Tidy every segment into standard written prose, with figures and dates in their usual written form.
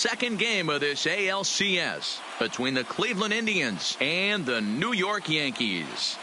second game of this ALCS between the Cleveland Indians and the New York Yankees.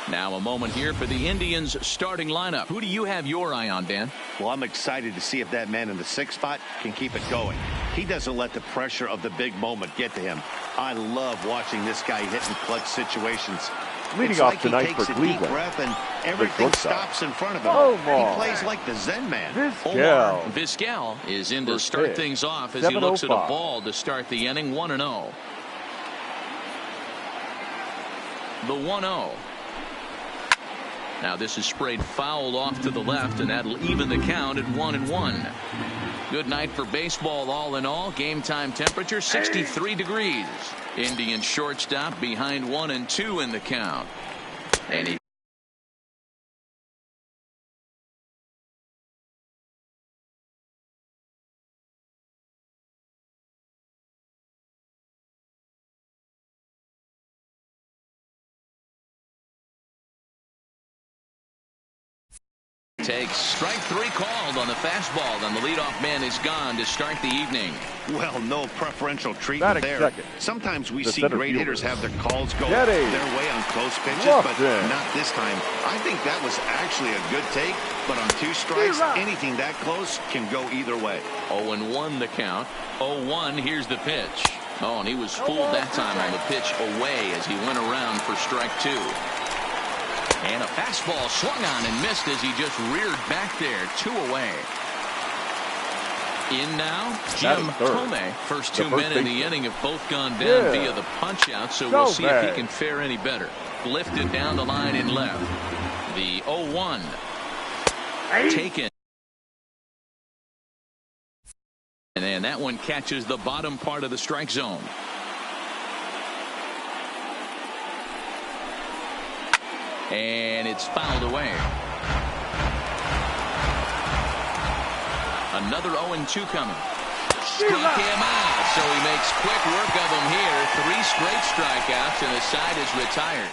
Now a moment here for the Indians starting lineup. Who do you have your eye on, Dan? Well, I'm excited to see if that man in the sixth spot can keep it going. He doesn't let the pressure of the big moment get to him. I love watching this guy hit in clutch situations. Leading off tonight for Cleveland, he takes a deep breath and everything stops in front of him. He plays like the Zen man. Vizquel is in to start things off as he looks at a ball to start the inning. 1-0. The 1-0. Now this is sprayed foul off to the left, and that'll even the count at 1-1. Good night for baseball all in all. Game time temperature 63 degrees. Indian shortstop behind 1-2 in the count. And he takes strike three called on the fastball, and the leadoff man is gone to start the evening. Well, no preferential treatment there. Sometimes we see great hitters have their calls go their way on close pitches, but not this time. I think that was actually a good take, but on two strikes, anything that close can go either way. 0-1 the count. 0-1, here's the pitch. Oh, and he was fooled that time on the pitch away as he went around for strike two. And a fastball swung on and missed as he just reared back there. 2 away. In now, Jim Thome. First two men in the inning have both gone down via the punch out, so we'll see if he can fare any better. Lifted down the line in left. The 0-1. Taken. And then that one catches the bottom part of the strike zone. And it's fouled away. Another 0-2 coming. Struck him out, so he makes quick work of him here. 3 straight strikeouts, and the side is retired.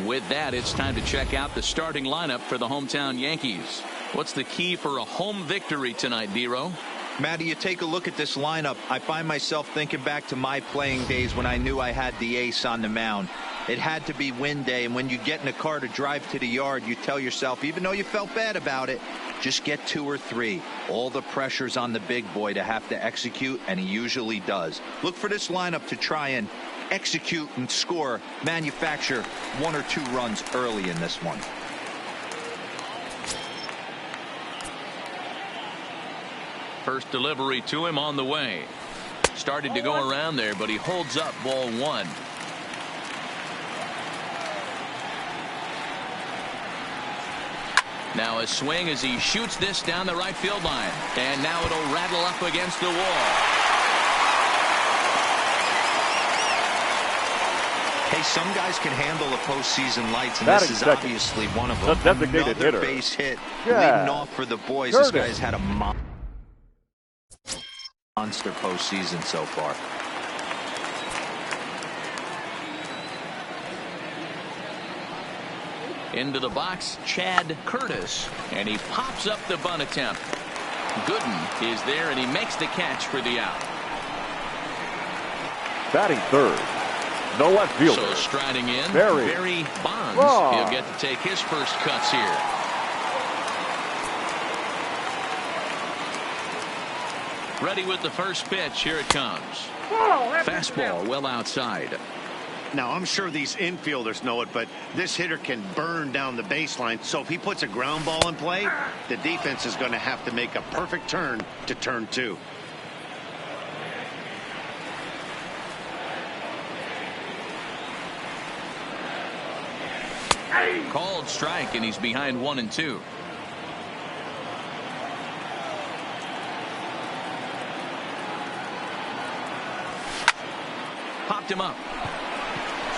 With that, it's time to check out the starting lineup for the hometown Yankees. What's the key for a home victory tonight, D-Row? Matty, you take a look at this lineup. I find myself thinking back to my playing days when I knew I had the ace on the mound. It had to be win day, and when you get in a car to drive to the yard, you tell yourself, even though you felt bad about it, just get 2 or 3. All the pressure's on the big boy to have to execute, and he usually does. Look for this lineup to try and execute and score, manufacture 1 or 2 runs early in this one. First delivery to him on the way. Started to go around there, but he holds up ball 1. Now a swing as he shoots this down the right field line. And now it'll rattle up against the wall. Hey, some guys can handle the postseason lights, and this is obviously one of them. Another base hit leading off for the boys. This guy's had a monster postseason so far. Into the box, Chad Curtis, and he pops up the bunt attempt. Gooden is there, and he makes the catch for the out. Batting third, no left fielder. So striding in, Barry Bonds. He'll get to take his first cuts here. Ready with the first pitch. Here it comes. Fastball well outside. Now, I'm sure these infielders know it, but this hitter can burn down the baseline. So if he puts a ground ball in play, the defense is going to have to make a perfect turn to turn 2. Called strike, and he's behind 1-2. Popped him up.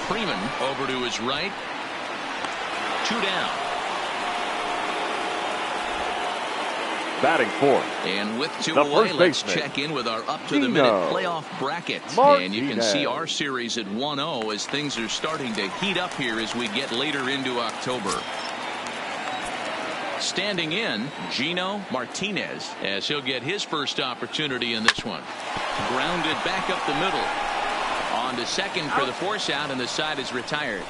Freeman over to his right. 2 down. batting fourth. And with two The away, first let's baseman, check in with our up-to-the-minute playoff bracket. And you can see our series at 1-0 as things are starting to heat up here as we get later into October. Standing in, Gino Martinez, as he'll get his first opportunity in this one. Grounded back up the middle. On to second for the force out, and the side is retired.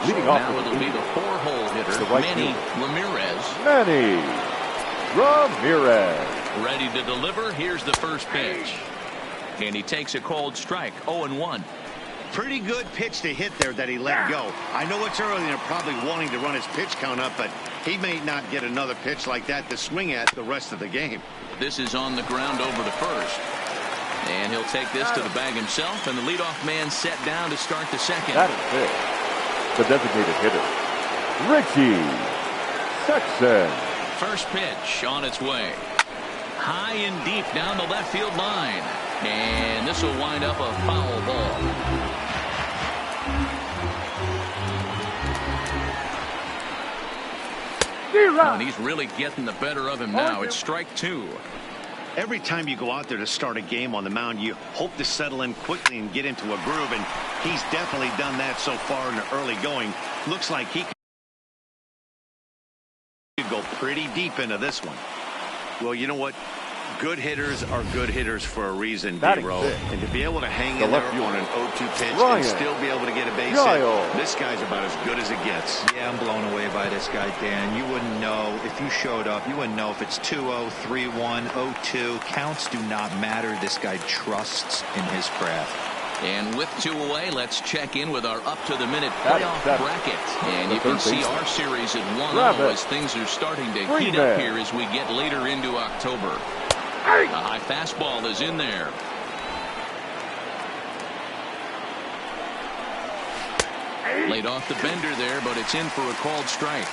Leading off now it'll be the 4-hole hitter, Manny Ramirez. Manny Ramirez. Ready to deliver. Here's the first pitch. And he takes a cold strike, 0-1. Pretty good pitch to hit there that he let go. I know it's early and they're probably wanting to run his pitch count up, but he may not get another pitch like that to swing at the rest of the game. This is on the ground over to first. And he'll take this to the bag himself, and the leadoff man set down to start the second. That is it. The designated hitter, Richie Sexton. First pitch on its way. High and deep down the left field line. And this will wind up a foul ball. And he's really getting the better of him now. It's strike 2. Every time you go out there to start a game on the mound, you hope to settle in quickly and get into a groove, and he's definitely done that so far in the early going. Looks like he could go pretty deep into this one. Well, you know what? Good hitters are good hitters for a reason, D-Row. And to be able to hang in there on an 0-2 pitch and still be able to get a base hit, this guy's about as good as it gets. Yeah, I'm blown away by this guy, Dan. You wouldn't know if you showed up. You wouldn't know if it's 2-0, 3-1, 0-2. Counts do not matter. This guy trusts in his craft. And with 2 away, let's check in with our up-to-the-minute playoff bracket. And you can see our series at 1-0 as things are starting to heat up here as we get later into October. The high fastball is in there. Laid off the bender there, but it's in for a called strike.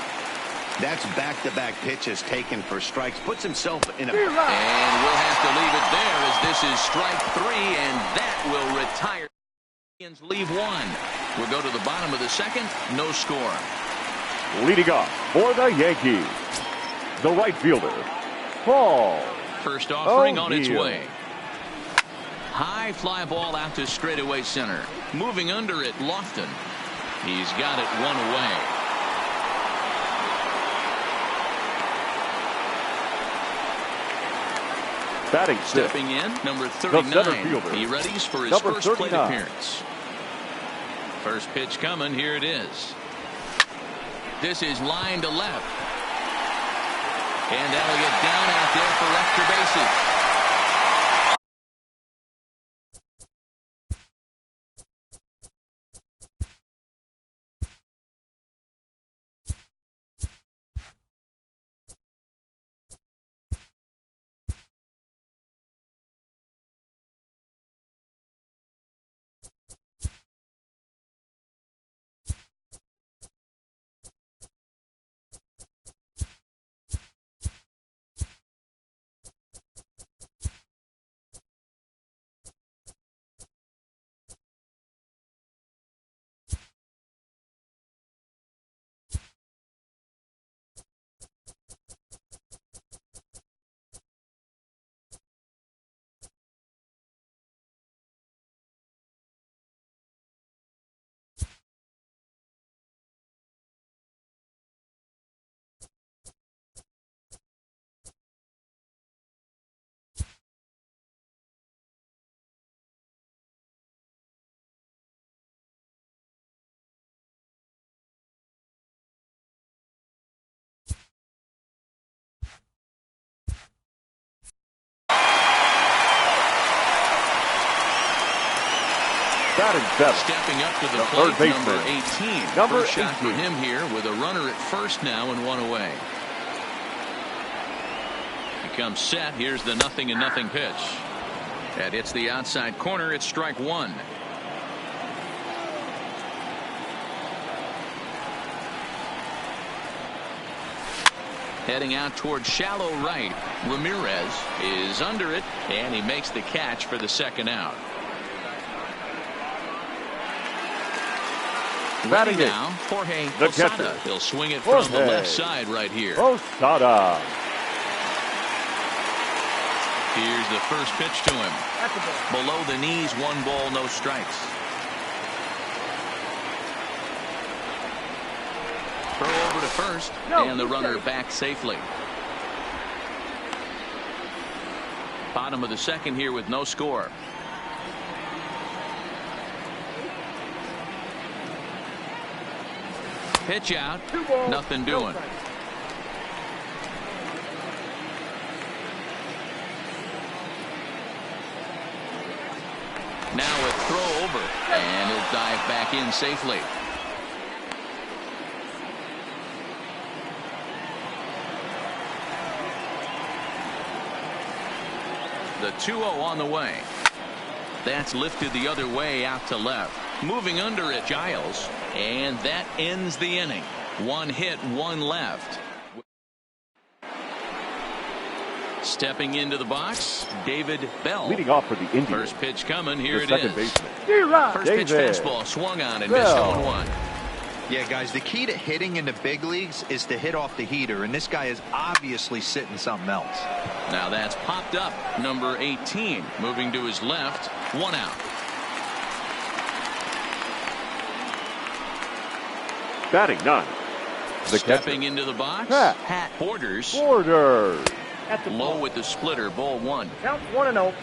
That's back-to-back pitches taken for strikes. Puts himself in a... And we'll have to leave it there as this is strike 3, and that will retire. Leave 1. We'll go to the bottom of the second. No score. Leading off for the Yankees, the right fielder, Paul. First offering on its way. High fly ball out to straightaway center. Moving under it, Lofton. He's got it 1 away. Batting stepping in, number 39. He readies for his first plate appearance. First pitch coming. Here it is. This is line to left. And that'll get down out there for extra bases. Stepping up to the plate, number 18. First shot for him here with a runner at first now and 1 away. He comes set. Here's the 0-0 pitch. That hits the outside corner. It's strike 1. Heading out towards shallow right. Ramirez is under it, and he makes the catch for the second out. Ready now, Jorge Posada. He'll swing it from the left side right here. Posada. Here's the first pitch to him. Below the knees, 1 ball, no strikes. Throw over to first, and the runner back safely. Bottom of the second here with no score. Pitch out. Nothing doing. Now a throw over, and he'll dive back in safely. The 2-0 on the way. That's lifted the other way out to left. Moving under it, Giles. And that ends the inning. One hit, one left. Stepping into the box, David Bell. Leading off for the Indians. First pitch coming. Here it second is. Baseman. First pitch fastball swung on and missed 0-1. Yeah, guys, the key to hitting in the big leagues is to hit off the heater, and this guy is obviously sitting something else. Now that's popped up. Number 18 moving to his left. 1 out. Batting 9. Stepping into the box. Pat Borders. Low with the splitter. Ball 1. Count 1-0.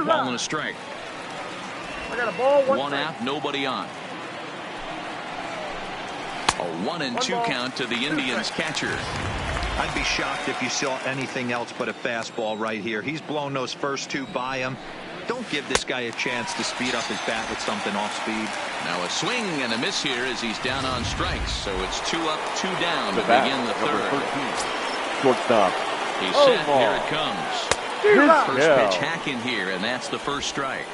Ball and a strike. I got a ball, 1 out, nobody on. A 1-2 count to the Indians catcher. I'd be shocked if you saw anything else but a fastball right here. He's blown those first 2 by him. Don't give this guy a chance to speed up his bat with something off speed. Now a swing and a miss here as he's down on strikes. So it's 2 up, 2 down to begin the third. Shortstop. He's set. Here it comes. First pitch hacking here, and that's the first strike.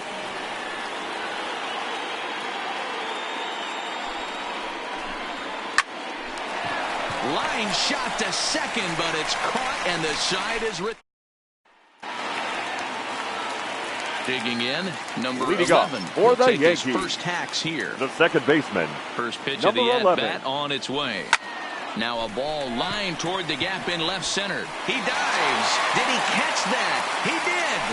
Line shot to second, but it's caught, and the side is digging in. Number 11 for the Yankees. Yankees. First hacks here. The second baseman. First pitch number of the 11. at-bat on its way. Now a ball lined toward the gap in left center. He dives. Did he catch that? He did.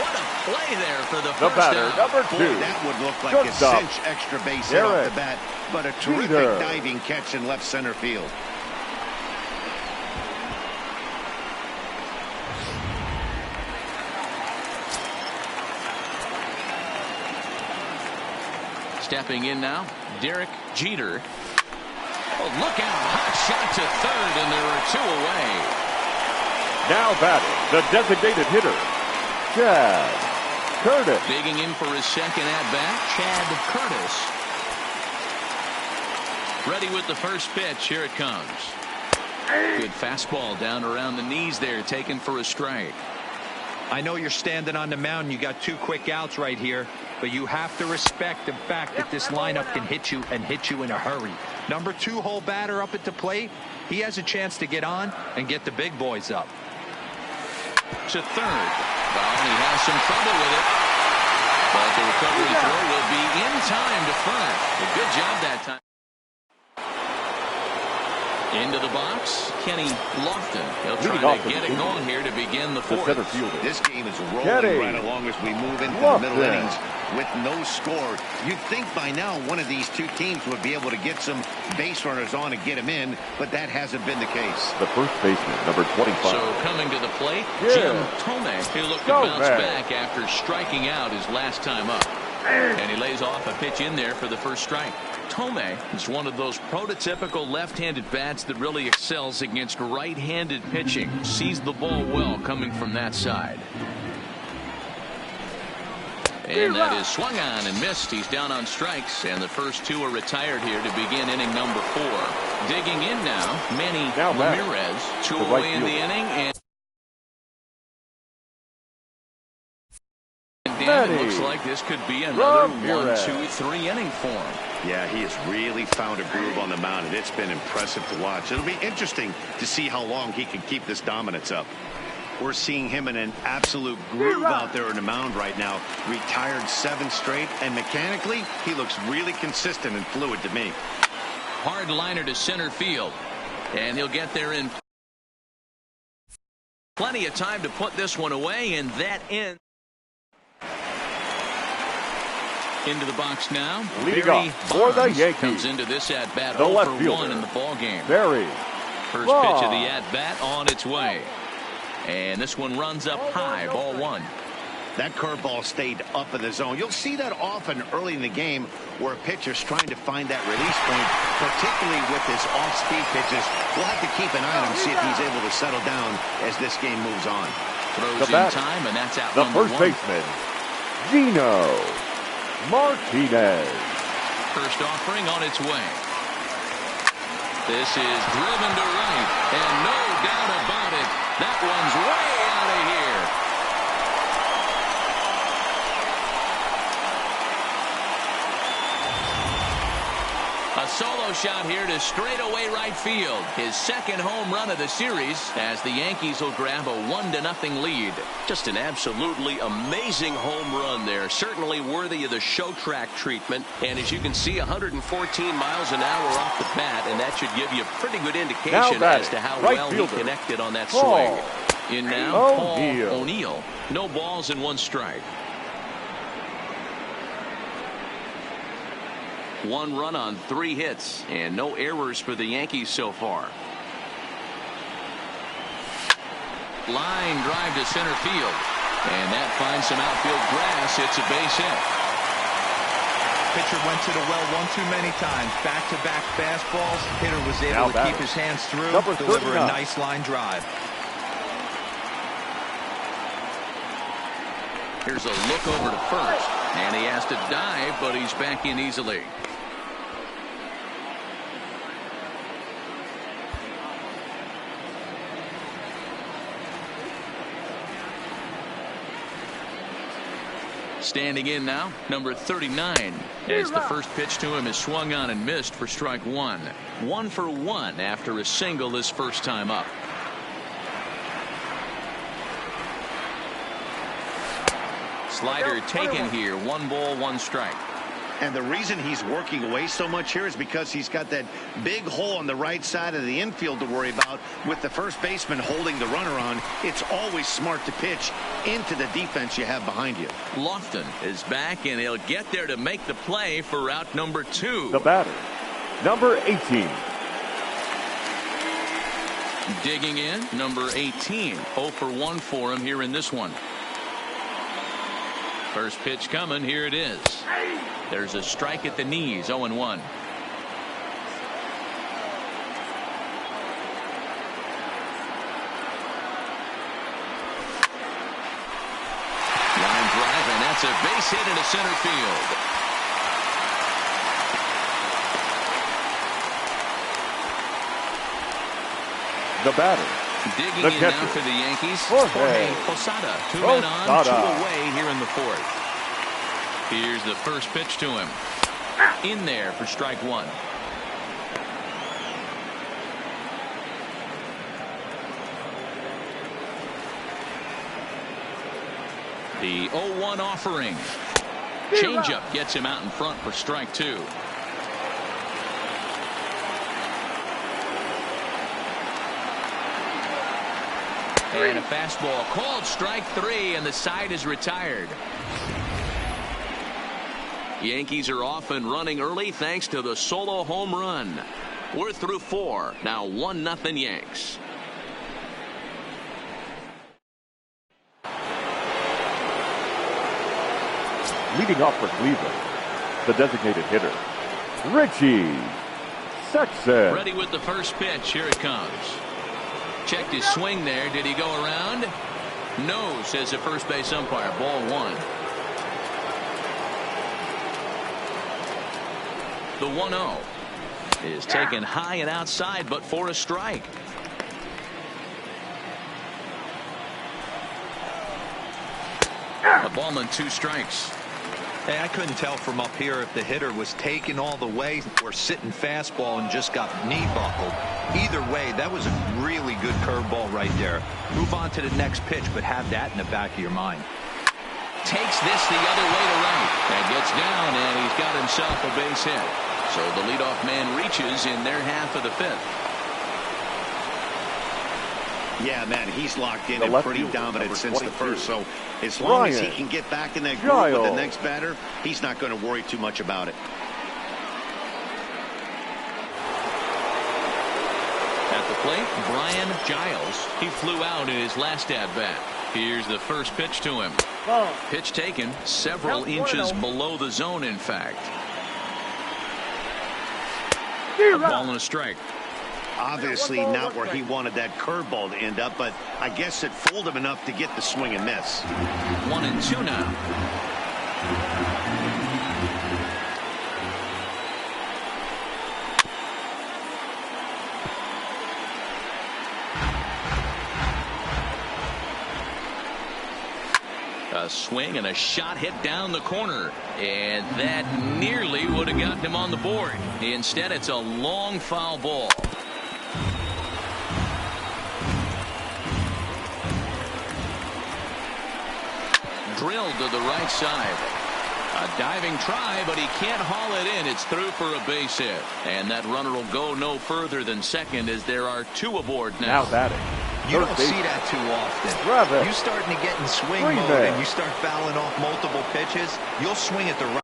What a play there for the first batter, out. number 2. Boy, that would look like a cinch extra base hit off the bat, but a terrific diving catch in left center field. Stepping in now, Derek Jeter. Oh, look out. Hot shot to third, and there are 2 away. Now batting, the designated hitter, Chad Curtis. Digging in for his second at-bat, Chad Curtis. Ready with the first pitch. Here it comes. Good fastball down around the knees there, taken for a strike. I know you're standing on the mound. You got 2 quick outs right here, but you have to respect the fact that this lineup can hit you and hit you in a hurry. Number 2 hole batter up at the plate. He has a chance to get on and get the big boys up. To third. Well, he has some trouble with it, but the recovery throw will be in time to first. A good job that time. Into the box, Kenny Lofton. He'll try to get it going here to begin the fourth. This game is rolling right along as we move into the middle innings with no score. You'd think by now one of these 2 teams would be able to get some base runners on and get them in, but that hasn't been the case. The first baseman, number 25. So coming to the plate, Jim Thome. He'll look to bounce back after striking out his last time up. And he lays off a pitch in there for the first strike. Thome is one of those prototypical left-handed bats that really excels against right-handed pitching. Sees the ball well coming from that side. And that is swung on and missed. He's down on strikes, and the first 2 are retired here to begin inning number 4. Digging in now, Manny Ramirez. 2 away in the inning, and Dan, it looks like this could be another 1-2-3 inning for him. Yeah, he has really found a groove on the mound, and it's been impressive to watch. It'll be interesting to see how long he can keep this dominance up. We're seeing him in an absolute groove out there on the mound right now. Retired 7 straight, and mechanically, he looks really consistent and fluid to me. Hard liner to center field, and he'll get there in plenty of time to put this one away, and that ends. Into the box now. Leading off for the Yankees. Comes into this at bat 0 for 1 in the ball game. Barry. First pitch of the at bat on its way. And this one runs up high. Ball 1. That curveball stayed up in the zone. You'll see that often early in the game where a pitcher's trying to find that release point, particularly with his off-speed pitches. We'll have to keep an eye on him, see if he's able to settle down as this game moves on. Throws in time, and that's out the number first one. baseman, Martinez. First offering on its way. This is driven to right, and no doubt about it, that one's way out of here. A solo shot here to straightaway right field. His second home run of the series as the Yankees will grab a 1-0 lead. Just an absolutely amazing home run there. Certainly worthy of the show track treatment. And as you can see, 114 miles an hour off the bat, and that should give you a pretty good indication as to how well he connected on that swing. In now, Paul O'Neill. No balls and 1 strike. 1 run on 3 hits and no errors for the Yankees so far. Line drive to center field, and that finds some outfield grass. It's a base hit. Pitcher went to the well one too many times. Back-to-back fastballs. Hitter was able to keep his hands through, deliver a nice line drive. Here's a look over to first, and he has to dive, but he's back in easily. Standing in now, number 39, as the first pitch to him is swung on and missed for strike 1. 1 for 1 after a single his first time up. Slider taken here. 1 ball, 1 strike. And the reason he's working away so much here is because he's got that big hole on the right side of the infield to worry about. With the first baseman holding the runner on, it's always smart to pitch into the defense you have behind you. Lofton is back, and he'll get there to make the play for route number 2. The batter, number 18. Digging in, number 18. 0 for 1 for him here in this one. First pitch coming. Here it is. There's a strike at the knees. 0-1. Line drive, and that's a base hit into center field. The batter, digging in now for the Yankees, Jorge Posada. 2 men on, 2 away here in the 4th. Here's the first pitch to him. In there for strike 1. The 0-1 offering. Changeup gets him out in front for strike 2. And a fastball called strike 3, and the side is retired. Yankees are off and running early thanks to the solo home run. We're through 4. Now 1-0 Yanks. Leading off for Cleveland, the designated hitter, Richie Sexton. Ready with the first pitch. Here it comes. Checked his swing there. Did he go around? No, says the first base umpire. Ball 1. The 1-0 is taken high and outside, but for a strike. A ball and 2 strikes. Hey, I couldn't tell from up here if the hitter was taking all the way or sitting fastball and just got knee buckled. Either way, that was a really good curveball right there. Move on to the next pitch, but have that in the back of your mind. Takes this the other way to right. And gets down, and he's got himself a base hit. So the leadoff man reaches in their half of the 5th. Yeah, man, he's locked in and pretty dominant since the first. So as long as he can get back in that groove with the next batter, he's not going to worry too much about it. At the plate, Brian Giles. He flew out in his last at bat. Here's the first pitch to him. Pitch taken several inches below the zone, in fact. A ball and a strike. Obviously not where he wanted that curveball to end up, but I guess it fooled him enough to get the swing and miss. 1-2 now. A swing and a shot hit down the corner, and that nearly would have gotten him on the board. Instead, it's a long foul ball. Drilled to the right side. A diving try, but he can't haul it in. It's through for a base hit, and that runner will go no further than second as there are two aboard now. Now batting. You don't see that too often. You starting to get in swing mode and you start fouling off multiple pitches, you'll swing at the right.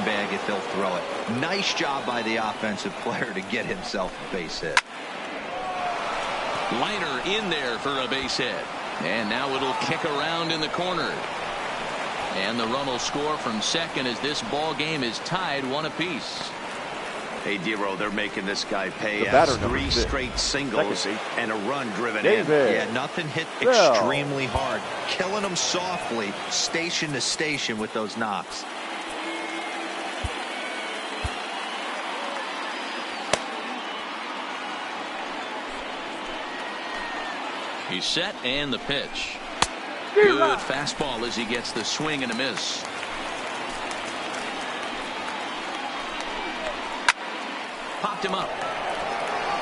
Bag if they'll throw it. Nice job by the offensive player to get himself a base hit. Liner in there for a base hit. And now it'll kick around in the corner. And the run will score from second as this ball game is tied 1 apiece. Hey, Dero, they're making this guy pay as 3 straight singles and a run driven in. Yeah, nothing hit extremely hard. Killing them softly, station to station with those knocks. He's set and the pitch. Good fastball as he gets the swing and a miss. Popped him up.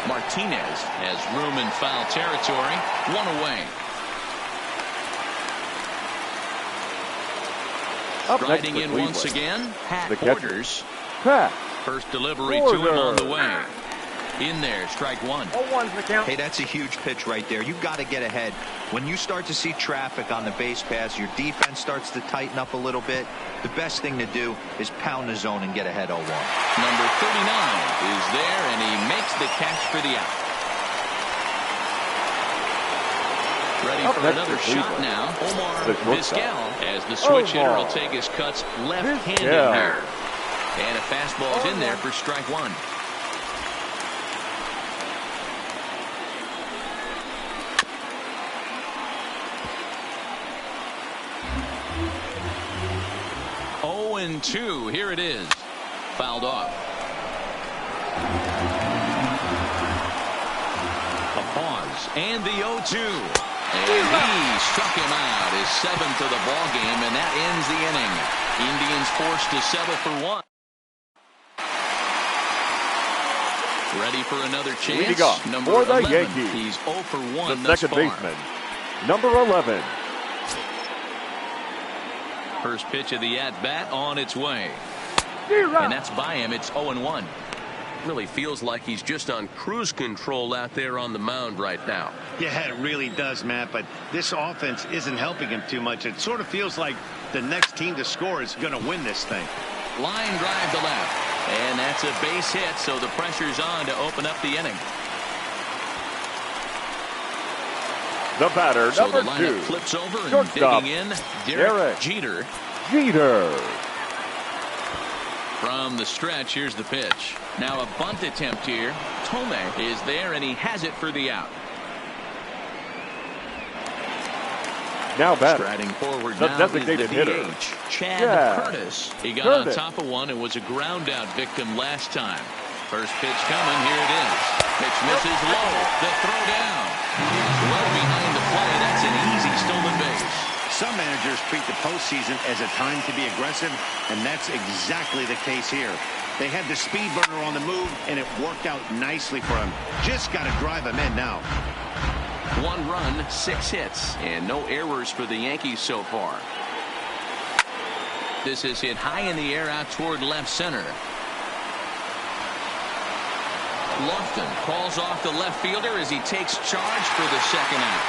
Martinez has room in foul territory. 1 away. Striding in once again. Pat Porter's. First delivery to him on the way. In there, strike 1. 0-1's the count. Hey, that's a huge pitch right there. You've got to get ahead. When you start to see traffic on the base pass, your defense starts to tighten up a little bit. The best thing to do is pound the zone and get ahead 0-1. Number 39 is there, and he makes the catch for the out. Ready for another shot now. Omar Vizquel as the switch hitter will take his cuts left-handed here. And a fastball's in there for strike 1. And 2. Here it is. Fouled off. A pause and the 0-2. And he struck him out. His 7th of the ball game, and that ends the inning. Indians forced to settle for 1. Ready for another chance. Leading off number for the 11. Yankees. He's 0 for 1 the thus second far. baseman, number 11. First pitch of the at-bat on its way. And that's by him. It's 0-1. Really feels like he's just on cruise control out there on the mound right now. Yeah, it really does, Matt, but this offense isn't helping him too much. It sort of feels like the next team to score is going to win this thing. Line drive to left. And that's a base hit, so the pressure's on to open up the inning. The batter, so number the 2. Flips over and Shortstop, digging in, Derek Jeter. From the stretch, here's the pitch. Now a bunt attempt here. Tome is there, and he has it for the out. Now batting. Striding forward the now designated is the hitter. DH, Chad Curtis. He got on top of one and was a ground out victim last time. First pitch coming. Here it is. Pitch misses low. The throw down. Well behind the play. That's an easy stolen base. Some managers treat the postseason as a time to be aggressive, and that's exactly the case here. They had the speed burner on the move, and it worked out nicely for him. Just got to drive him in now. 1 run, 6 hits, and no errors for the Yankees so far. This is hit high in the air out toward left center. Lofton calls off the left fielder as he takes charge for the second out.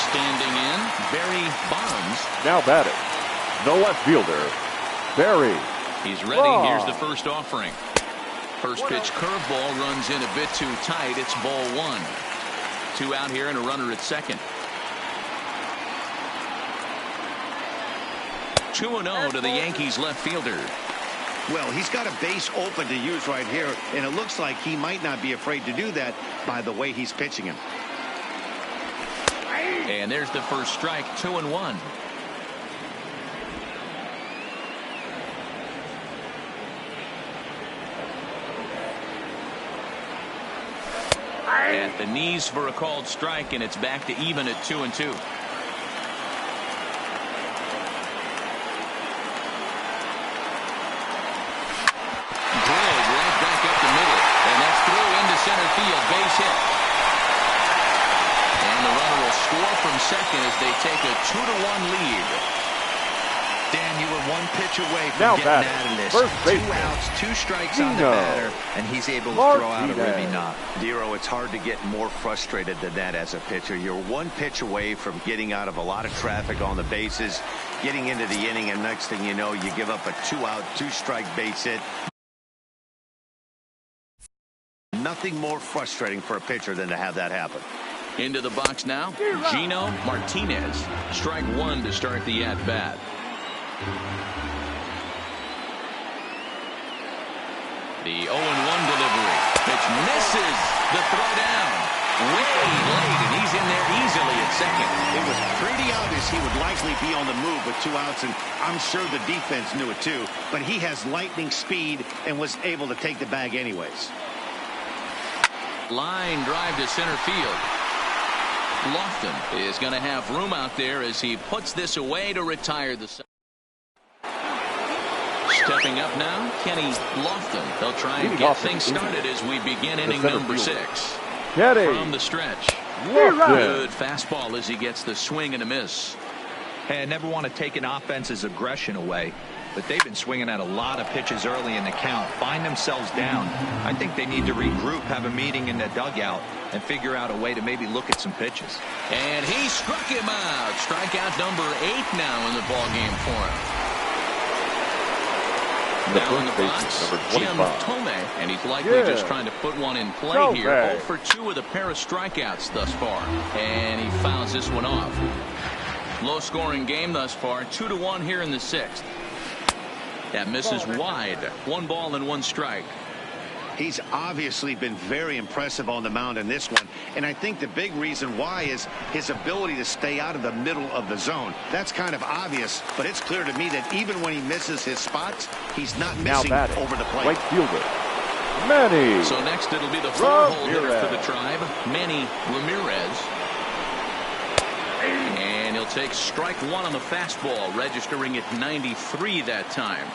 Standing in, Barry Bonds. Now batting, the left fielder, Barry He's ready. Here's the first offering. First pitch curveball runs in a bit too tight. It's ball one. 2 out here and a runner at second. 2-0 to the Yankees left fielder. Well, he's got a base open to use right here, and it looks like he might not be afraid to do that by the way he's pitching him. And there's the first strike. 2-1. At the knees for a called strike, and it's back to even at 2-2. Center field, base hit. And the runner will score from second as they take a 2-1 lead. Dan, you were 1 pitch away from getting out of this. 2 outs, 2 strikes on the batter, and he's able to throw out a ribby knot. Dero, it's hard to get more frustrated than that as a pitcher. You're 1 pitch away from getting out of a lot of traffic on the bases, getting into the inning, and next thing you know, you give up a 2-out, 2-strike base hit. Nothing more frustrating for a pitcher than to have that happen. Into the box now, Gino Martinez. Strike 1 to start the at-bat. The 0-1 delivery. Pitch misses. The throw down. Way late, and he's in there easily at second. It was pretty obvious he would likely be on the move with 2 outs, and I'm sure the defense knew it too. But he has lightning speed and was able to take the bag anyways. Line drive to center field. Lofton is going to have room out there as he puts this away to retire the. Stepping up now, Kenny Lofton. They'll try and get things started as we begin inning number 6. From the stretch. Good fastball as he gets the swing and a miss. Hey, I never want to take an offense's aggression away, but they've been swinging at a lot of pitches early in the count, find themselves down. I think they need to regroup, have a meeting in the dugout, and figure out a way to maybe look at some pitches. And he struck him out. Strikeout number 8 now in the ballgame for him. Now in the box, Jim Thome, and he's likely just trying to put one in play here. 0 for 2 with a pair of strikeouts thus far, and he fouls this one off. Low-scoring game thus far, 2-1 here in the 6th. That misses wide. 1 ball and 1 strike. He's obviously been very impressive on the mound in this one, and I think the big reason why is his ability to stay out of the middle of the zone. That's kind of obvious, but it's clear to me that even when he misses his spots, he's not missing over the plate. Right fielder, Manny. So next it'll be the 4-hole hitter for the Tribe, Manny Ramirez. And he'll take strike 1 on the fastball, registering at 93 that time.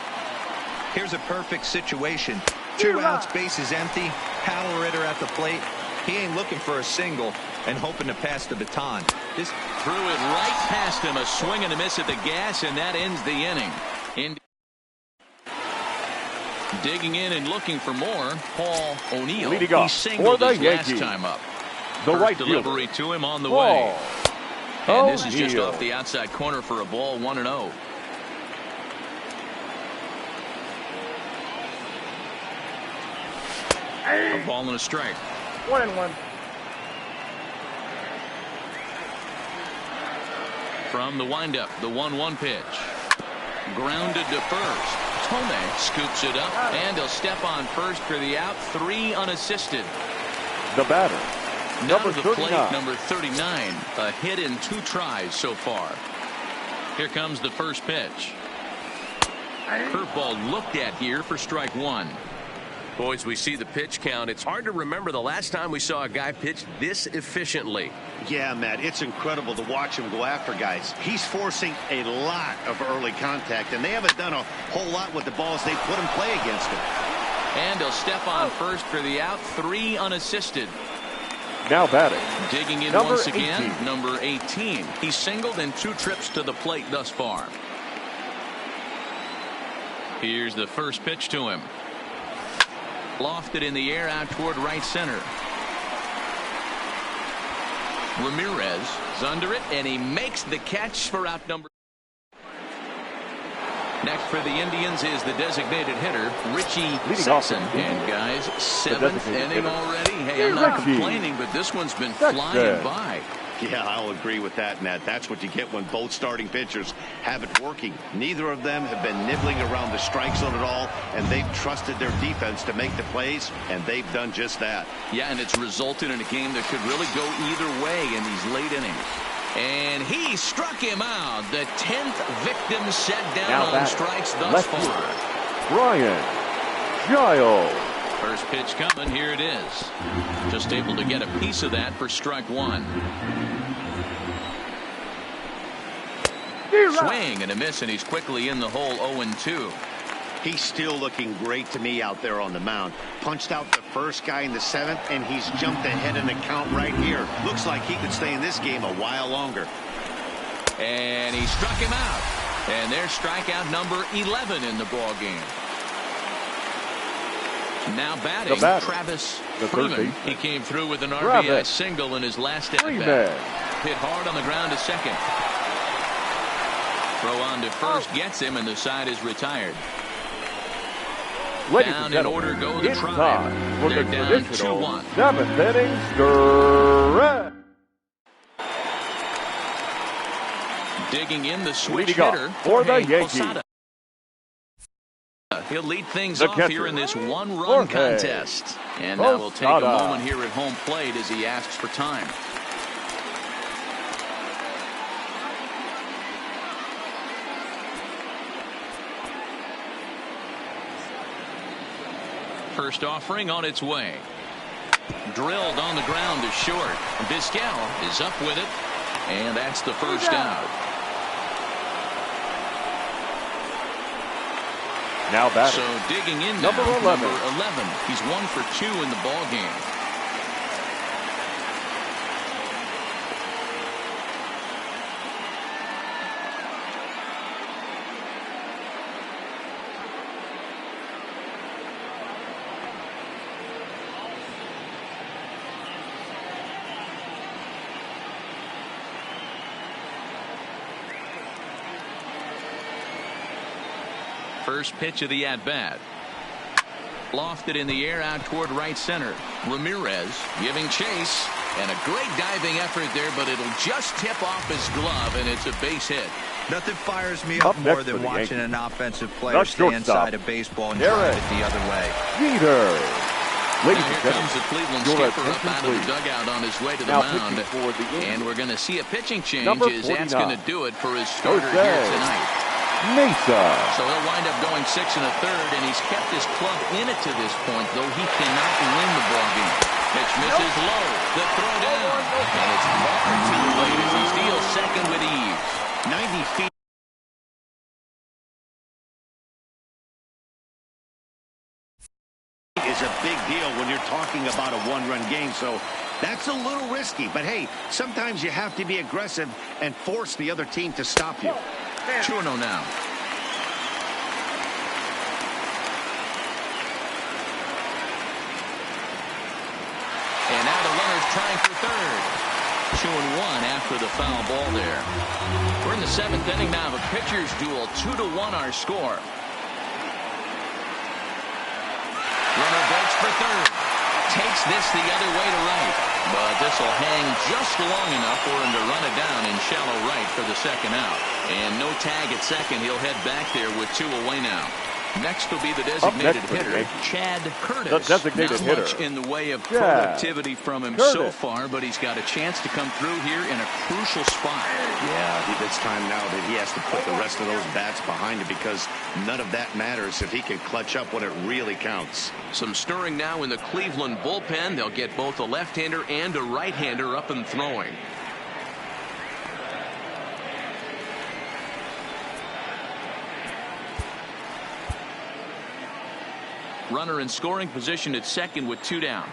Here's a perfect situation. 2 outs, bases empty, power hitter at the plate. He ain't looking for a single and hoping to pass the baton. This threw it right past him, a swing and a miss at the gas, and that ends the inning. Digging in and looking for more, Paul O'Neill. He singled his last time up. The right delivery to him on the way. And this is just off the outside corner for a ball, 1-0. A ball and a strike. 1-1. From the windup, the 1-1 pitch. Grounded to first. Thome scoops it up, and he'll step on first for the out. 3 unassisted. The batter, number 39. Number 39. A hit in 2 tries so far. Here comes the first pitch. Curveball looked at here for strike 1. Boys, we see the pitch count. It's hard to remember the last time we saw a guy pitch this efficiently. Yeah, Matt, it's incredible to watch him go after guys. He's forcing a lot of early contact, and they haven't done a whole lot with the balls they put in play against him. And he'll step on first for the out. 3 unassisted. Now batting. Digging in once again, number 18. He's singled in 2 trips to the plate thus far. Here's the first pitch to him. Lofted in the air out toward right center. Ramirez is under it, and he makes the catch for out number. Next for the Indians is the designated hitter, Richie Sexson. And guys, 7th inning already. Hey, I'm not complaining, but this one's been flying by. Yeah, I'll agree with that, Nat. That's what you get when both starting pitchers have it working. Neither of them have been nibbling around the strike zone at all, and they've trusted their defense to make the plays, and they've done just that. Yeah, and it's resulted in a game that could really go either way in these late innings. And he struck him out. The 10th victim set down on strikes thus far. Brian Giles. First pitch coming. Here it is. Just able to get a piece of that for strike one. Swing and a miss, and he's quickly in the hole. 0-2. He's still looking great to me out there on the mound. Punched out the first guy in the 7th, and he's jumped ahead in the count right here. Looks like he could stay in this game a while longer. And he struck him out. And there's strikeout number 11 in the ball game. Now batting, Travis Freeman. He came through with an RBI single in his last at-bat. Hit hard on the ground to second. Throw on to first gets him, and the side is retired. Down in order go the Tribe. They're down 2-1. 7th inning stretch. Digging in the switch hitter for the Yankees. He'll lead things off here in this one-run contest. And now we'll take a moment here at home plate as he asks for time. First offering on its way. Drilled on the ground to short. Vizquel is up with it. And that's the first out. Now batting. So digging in number now, 11. Number 11. He's 1 for 2 in the ball game. First pitch of the at-bat. Lofted in the air out toward right center. Ramirez giving chase. And a great diving effort there, but it'll just tip off his glove, and it's a base hit. Nothing fires me up more than watching an offensive player stand side of baseball and drive it the other way. Jeter. Here comes the Cleveland skipper up out of the dugout on his way to the mound. And we're going to see a pitching change as that's going to do it for his starter here tonight. Mesa. So he'll wind up going 6 1/3, and he's kept his club in it to this point, though he cannot win the ball game. Pitch misses low. The throw down. And it's far too late as he steals second with ease. 90 feet. Is a big deal when you're talking about a one-run game, so that's a little risky. But hey, sometimes you have to be aggressive and force the other team to stop you. 2-0 now. And now the runner's trying for third. 2-1 after the foul ball there. We're in the 7th inning now of a pitcher's duel. 2-1 our score. Runner breaks for third. Takes this the other way to right. But this will hang just long enough for him to run it down in shallow right for the second out. And no tag at second. He'll head back there with 2 away now. Next will be the designated hitter, Chad Curtis. The designated Not much in the way of productivity from him so far, but he's got a chance to come through here in a crucial spot. Yeah, it's time now that he has to put the rest of those bats behind him, because none of that matters if he can clutch up when it really counts. Some stirring now in the Cleveland bullpen. They'll get both a left-hander and a right-hander up and throwing. Runner in scoring position at second with 2 down.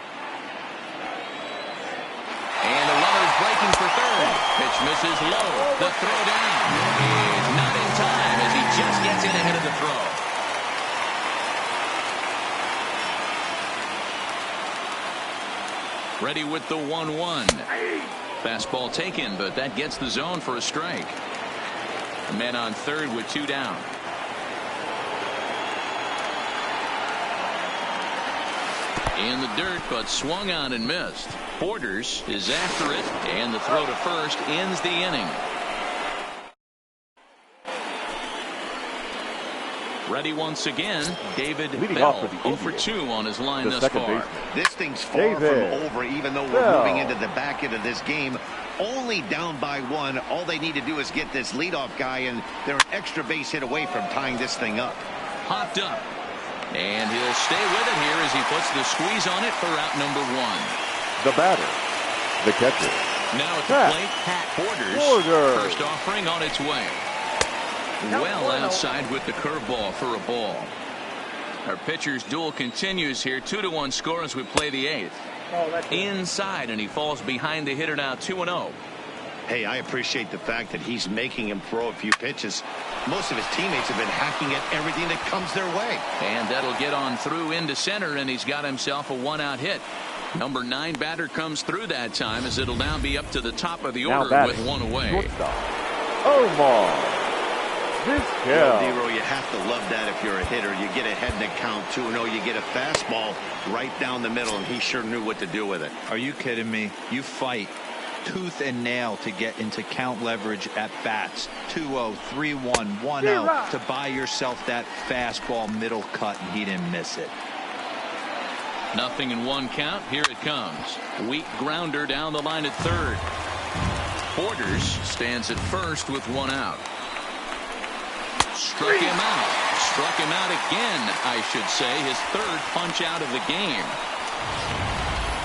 And the runner's breaking for third. Pitch misses low. The throw down is not in time as he just gets in ahead of the throw. Ready with the 1-1. Fastball taken, but that gets the zone for a strike. The man on third with 2 down. in the dirt, but swung on and missed. Borders is after it, and the throw to first ends the inning. Ready once again, David Bell, 0 for 2 on his line thus far. This thing's far from over, even though we're moving into the back end of this game. Only down by 1. All they need to do is get this leadoff guy, and they're an extra base hit away from tying this thing up. Popped up, and he'll stay with it here as he puts the squeeze on it for out number 1. The batter, the catcher. Now at the plate, Pat Borders. First offering on its way. Well outside with the curveball for a ball. Our pitcher's duel continues here. 2-1 score as we play the 8th. Inside, and he falls behind the hitter now 2-0. Hey, I appreciate the fact that he's making him throw a few pitches. Most of his teammates have been hacking at everything that comes their way. And that'll get on through into center, and he's got himself a 1-out hit. Number 9 batter comes through that time, as it'll now be up to the top of the order with 1 away. Omar. Zero, you have to love that if you're a hitter. You get ahead in the count 2-0. You get a fastball right down the middle, and he sure knew what to do with it. Are you kidding me? You fight tooth and nail to get into count leverage at bats. 2-0, 3-1, 1-0 to buy yourself that fastball middle cut, and he didn't miss it. Nothing in 1 count. Here it comes. Weak grounder down the line at third. Borders stands at first with 1 out. Struck him out. Struck him out again, I should say. His 3rd punch out of the game.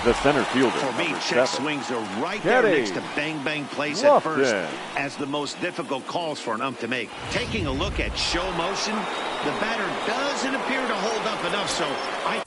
The center fielder. For me, check swings are right there next to bang bang plays at first as the most difficult calls for an ump to make. Taking a look at show motion, the batter doesn't appear to hold up enough, so I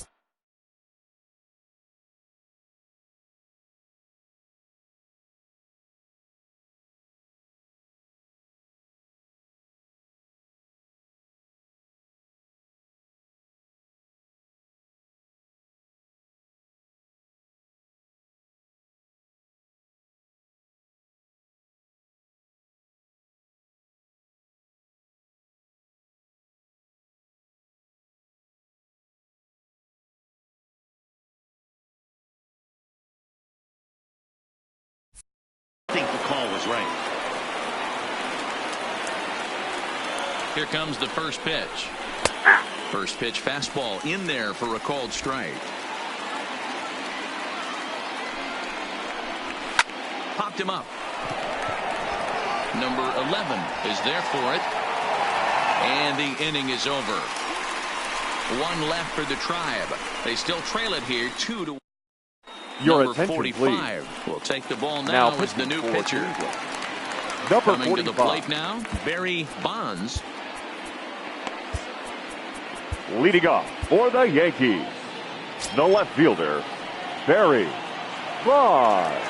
think the call was right. Here comes the first pitch. First pitch fastball in there for a called strike. Popped him up. Number 11 is there for it. And the inning is over. 1 left for the Tribe. They still trail it here 2-1. Your Number attention, 45 please. will take the ball now as the new pitcher. Number Coming 45. to the plate now, Barry Bonds. Leading off for the Yankees, the left fielder, Barry Bonds.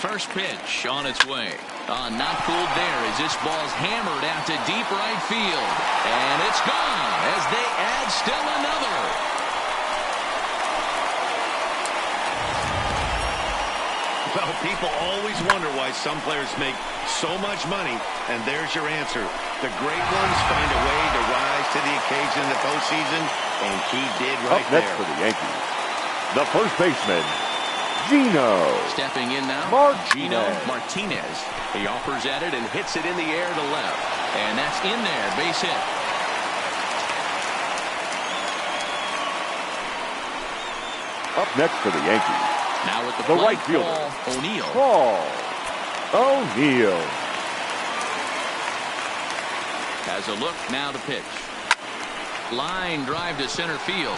First pitch on its way. Not fooled there as this ball's hammered out to deep right field. And it's gone as they add still another. Well, people always wonder why some players make so much money, and there's your answer. The great ones find a way to rise to the occasion in the postseason, and he did right there. Up next for the Yankees, the first baseman, Gino. Stepping in now, Gino Martinez. He offers at it and hits it in the air to left. And that's in there, base hit. Up next for the Yankees, now with the right fielder, O'Neill. O'Neill. Has a look, now the pitch. Line drive to center field.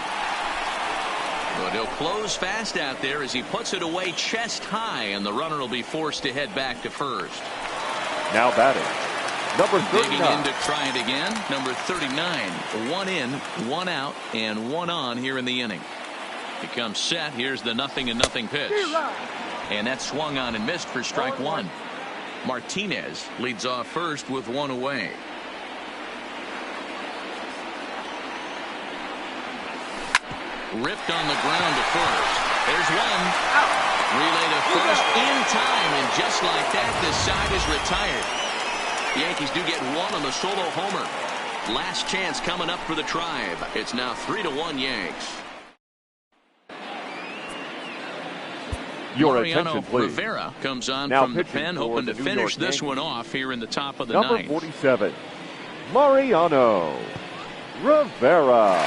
But he'll close fast out there as he puts it away chest high, and the runner will be forced to head back to first. Now batting, number 39. Digging in to try it again, number 39. 1 in, 1 out, and 1 on here in the inning. Becomes set. Here's the 0-0 pitch. And that swung on and missed for strike 1. Martinez leads off first with 1 away. Ripped on the ground to first. There's 1. Relay to first in time, and just like that, this side is retired. The Yankees do get 1 on the solo homer. Last chance coming up for the Tribe. It's now 3-1 Yanks. Your Mariano attention, please. Rivera comes on Now from the pen, hoping to finish this one off here in the top of the ninth. Number 47, Mariano Rivera.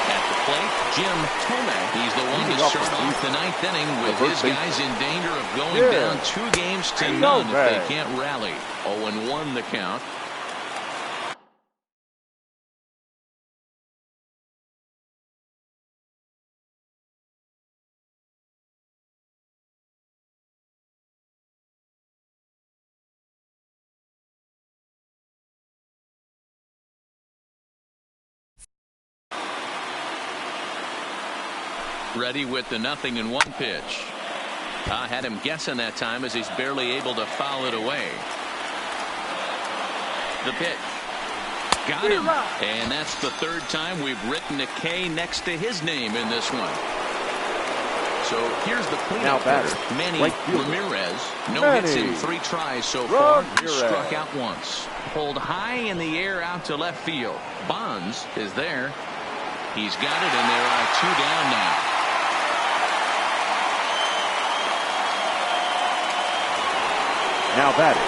At the plate, Jim Thome. He's the one to start off the ninth inning with his guys in danger of going down 2 games to none if they can't rally. 0-1 the count. Ready with the 0-1 pitch. I had him guessing that time as he's barely able to foul it away. The pitch. Got him. And that's the 3rd time we've written a K next to his name in this one. So here's the cleanup batter, Manny Ramirez. No hits in 3 tries so far. Struck out once. Pulled high in the air out to left field. Bonds is there. He's got it, and there are 2 down now. Now batting,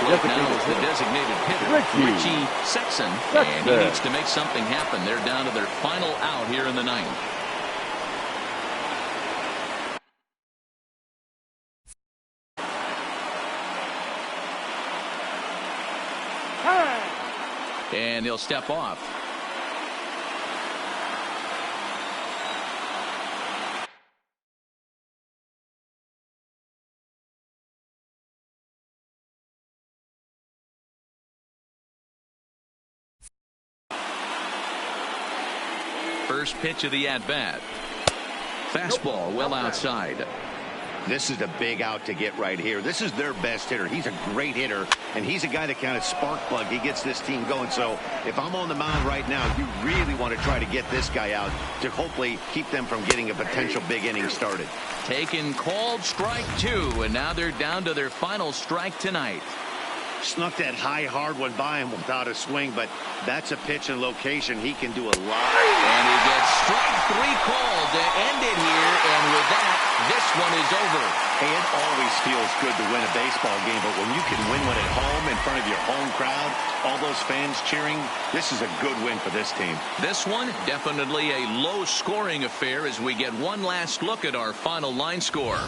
the designated hitter, Richie Sexson, and he needs to make something happen. They're down to their final out here in the 9th. And he'll step off. First pitch of the at-bat. Fastball well outside. This is a big out to get right here. This is their best hitter. He's a great hitter, and he's a guy that kind of spark plug. He gets this team going. So if I'm on the mound right now, you really want to try to get this guy out to hopefully keep them from getting a potential big inning started. Taken, called, strike 2, and now they're down to their final strike tonight. Snuck that high hard one by him without a swing, but that's a pitch and location. He can do a lot. And he gets strike 3 called to end it here, and with that, this one is over. Hey, it always feels good to win a baseball game, but when you can win one at home in front of your home crowd, all those fans cheering, this is a good win for this team. This one, definitely a low-scoring affair as we get one last look at our final line score.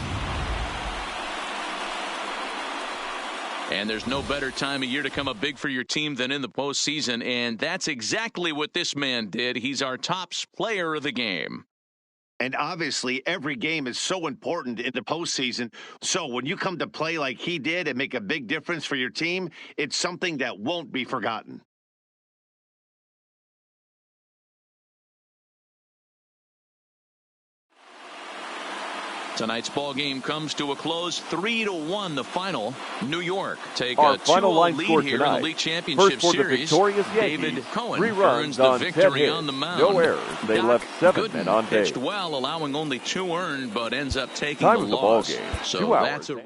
And there's no better time of year to come up big for your team than in the postseason, and that's exactly what this man did. He's our top player of the game. And obviously, every game is so important in the postseason. So when you come to play like he did and make a big difference for your team, it's something that won't be forgotten. Tonight's ball game comes to a close, 3-1 the final. New York take our a 2-0 lead here in the league championship series. David Cohen earns the victory on the mound. No errors. They left 7 men on base. Pitched well, allowing only 2 earned, but ends up taking the loss. Ball game. So 2 hours. that's a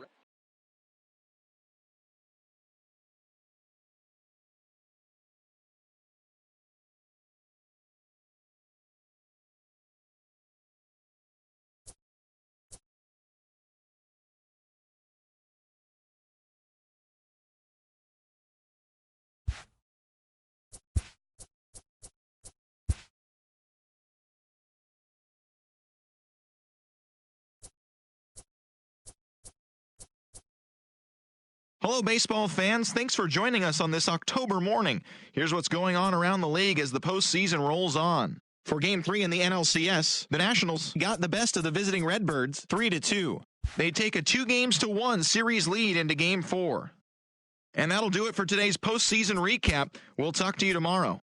Hello, baseball fans. Thanks for joining us on this October morning. Here's what's going on around the league as the postseason rolls on. For Game 3 in the NLCS, the Nationals got the best of the visiting Redbirds 3-2. They take a 2-1 series lead into Game 4. And that'll do it for today's postseason recap. We'll talk to you tomorrow.